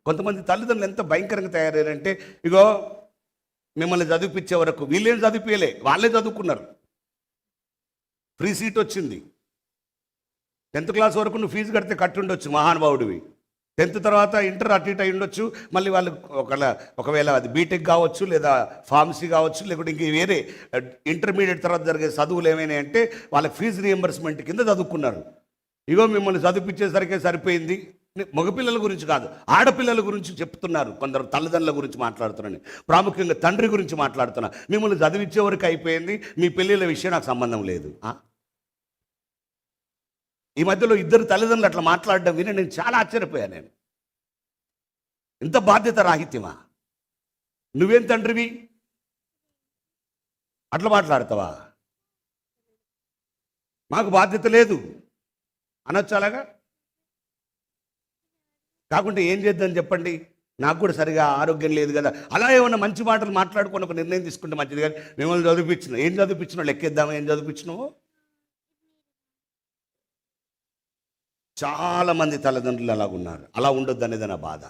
కొంతమంది తల్లిదండ్రులు ఎంత భయంకరంగా తయారయ్యారంటే, ఇగో మిమ్మల్ని చదివిపించే వరకు వీళ్ళేం చదివిపోయలే, వాళ్ళే చదువుకున్నారు. ఫ్రీ సీట్ వచ్చింది. 10th క్లాస్ వరకు నువ్వు ఫీజు కడితే కట్టుండొచ్చు, మహానుభావుడివి. 10th తర్వాత ఇంటర్ అటు ఇటు అయి ఉండొచ్చు. మళ్ళీ వాళ్ళు ఒకవేళ అది బీటెక్ కావచ్చు, లేదా ఫార్మసీ కావచ్చు, లేకుంటే ఇంక వేరే ఇంటర్మీడియట్ తర్వాత జరిగే చదువులు ఏమైనా అంటే వాళ్ళకి ఫీజు రియంబర్స్మెంట్ కింద చదువుకున్నారు. ఇగో మిమ్మల్ని చదివిపించేసరికే సరిపోయింది. మగపిల్లల గురించి కాదు, ఆడపిల్లల గురించి చెప్తున్నారు. కొందరు తల్లిదండ్రుల గురించి మాట్లాడుతున్నాను, ప్రాముఖ్యంగా తండ్రి గురించి మాట్లాడుతున్నా. మిమ్మల్ని చదివించే వరకు అయిపోయింది, మీ పెళ్ళిళ్ళ విషయం నాకు సంబంధం లేదు. ఈ మధ్యలో ఇద్దరు తల్లిదండ్రులు అట్లా మాట్లాడడం విని నేను చాలా ఆశ్చర్యపోయాను. నేను ఇంత బాధ్యత రాహిత్యమా? నువ్వేం తండ్రివి అట్లా మాట్లాడతావా? మాకు బాధ్యత లేదు అనొచ్చు అలాగా? కాకుంటే ఏం చేద్దాం చెప్పండి? నాకు కూడా సరిగా ఆరోగ్యం లేదు కదా, అలా ఏమన్నా మంచి మాటలు మాట్లాడుకొని ఒక నిర్ణయం తీసుకుంటే మంచిది. కానీ మిమ్మల్ని చదివించిన, ఏం చదివించినావు లెక్కేద్దామా? ఏం చదివించినావు? చాలామంది తల్లిదండ్రులు అలాగున్నారు. అలా ఉండొద్దు అనేది నా బాధ.